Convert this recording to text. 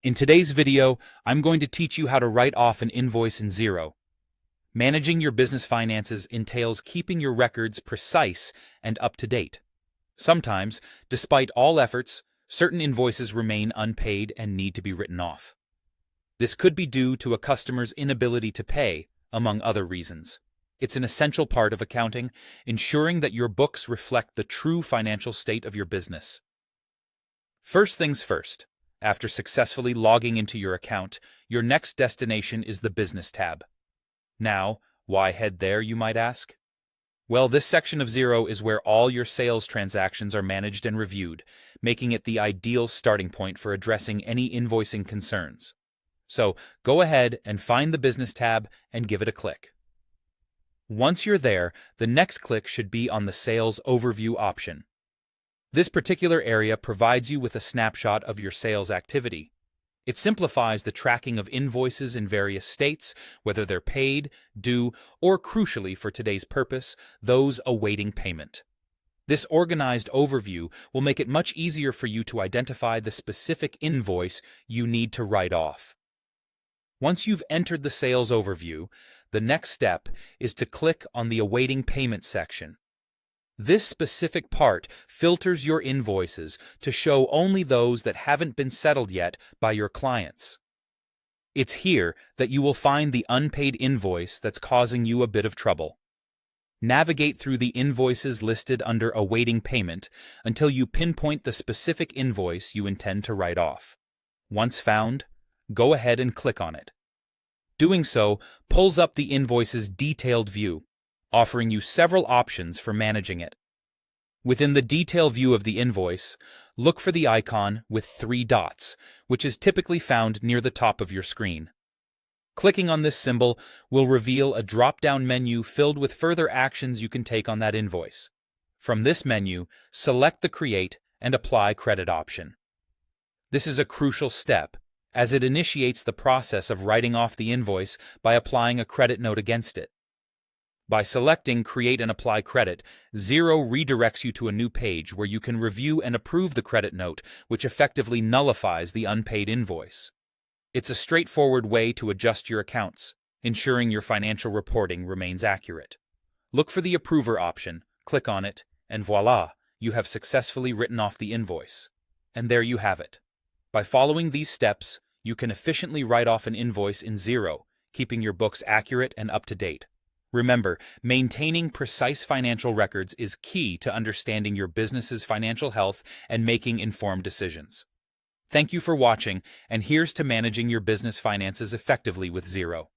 In today's video, I'm going to teach you how to write off an invoice in Xero. Managing your business finances entails keeping your records precise and up to date. Sometimes, despite all efforts, certain invoices remain unpaid and need to be written off. This could be due to a customer's inability to pay, among other reasons. It's an essential part of accounting, ensuring that your books reflect the true financial state of your business. First things first. After successfully logging into your account, your next destination is the Business tab. Now, why head there, you might ask? Well, this section of Xero is where all your sales transactions are managed and reviewed, making it the ideal starting point for addressing any invoicing concerns. So, go ahead and find the Business tab and give it a click. Once you're there, the next click should be on the Sales Overview option. This particular area provides you with a snapshot of your sales activity. It simplifies the tracking of invoices in various states, whether they're paid, due, or crucially for today's purpose, those awaiting payment. This organized overview will make it much easier for you to identify the specific invoice you need to write off. Once you've entered the sales overview, the next step is to click on the Awaiting Payment section. This specific part filters your invoices to show only those that haven't been settled yet by your clients. It's here that you will find the unpaid invoice that's causing you a bit of trouble. Navigate through the invoices listed under Awaiting Payment until you pinpoint the specific invoice you intend to write off. Once found, go ahead and click on it. Doing so pulls up the invoice's detailed view, offering you several options for managing it. Within the detail view of the invoice, look for the icon with 3 dots, which is typically found near the top of your screen. Clicking on this symbol will reveal a drop-down menu filled with further actions you can take on that invoice. From this menu, select the Create and Apply Credit option. This is a crucial step, as it initiates the process of writing off the invoice by applying a credit note against it. By selecting Create and Apply Credit, Xero redirects you to a new page where you can review and approve the credit note, which effectively nullifies the unpaid invoice. It's a straightforward way to adjust your accounts, ensuring your financial reporting remains accurate. Look for the Approver option, click on it, and voila, you have successfully written off the invoice. And there you have it. By following these steps, you can efficiently write off an invoice in Xero, keeping your books accurate and up to date. Remember, maintaining precise financial records is key to understanding your business's financial health and making informed decisions. Thank you for watching, and here's to managing your business finances effectively with Xero.